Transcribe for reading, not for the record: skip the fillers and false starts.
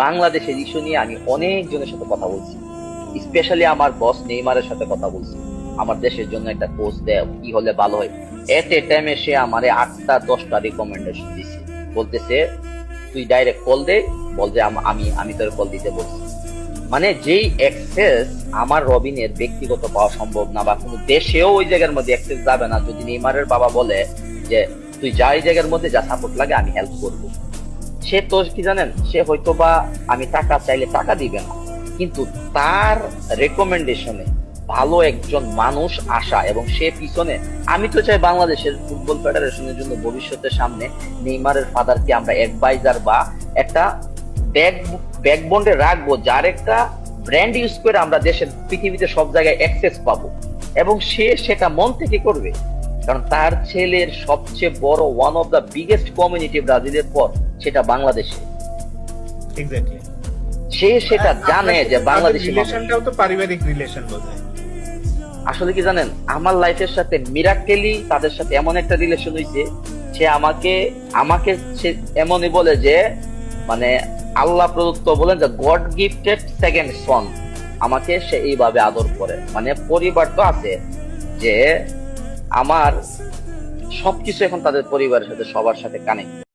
বাংলাদেশের ইস্যু নিয়ে আমি অনেক জনের সাথে কথা বলছি, স্পেশালি আমার বস নেইমারের সাথে কথা বলছি। আমার দেশের জন্য একটা কোচ দেয়, কি হলে ভালো হয়। এট এ টাইমে সে আমারে 8টা 10টা রিকমেন্ডেশন দিচ্ছে, বলতেছে তুই ডাইরেক্ট কল দে, বল যে আমি আমি তোর কল দিতে বলছি। মানে যেই অ্যাক্সেস আমার রবিনের ব্যক্তিগত পাওয়া সম্ভব না, বা কোনো দেশেও ওই জায়গার মধ্যে অ্যাক্সেস যাবে না, যদি নেইমারের বাবা বলে যে তুই যা এই জায়গার মধ্যে যা সাপোর্ট লাগে আমি হেল্প করবো। সে তো কি জানেন, সে হয়তো বা আমি টাকা চাইলে টাকা দিবে না, কিন্তু তার রেকমেন্ডেশনে ভালো একজন মানুষ আসা এবং সে পিছনে, আমি তো চাই বাংলাদেশের ফুটবল ফেডারেশনের জন্য ভবিষ্যতের সামনে নেইমারের ফাদারকে আমরা অ্যাডভাইজার বা একটা ব্যাকবোন্ডে রাখবো, যার একটা ব্র্যান্ড ইউজ করে আমরা দেশের পৃথিবীতে সব জায়গায় অ্যাক্সেস পাবো, এবং সে সেটা মন থেকে করবে। কারণ তার ছেলের সবচেয়ে বড় one of the biggest community ব্রাজিলের পর সেটা বাংলাদেশে। এক্স্যাক্টলি, সে সেটা জানে যে বাংলাদেশি রিলেশনটাও তো পারিবারিক রিলেশন বোঝায়। আসলে কি জানেন, আমার লাইফের সাথে মিরাক্কেলি তাদের সাথে এমন একটা রিলেশন হয়েছে, সে আমাকে আমাকে সে এমনই বলে যে মানে আল্লাহ প্রদত্ত বলেন যে গড গিফটেড সেকেন্ড সন, আমাকে সে এইভাবে আদর করে। মানে পরিবার তো আছে, যে আমার সবকিছু এখন তাদের পরিবারের সাথে সবার সাথে কানেক্ট।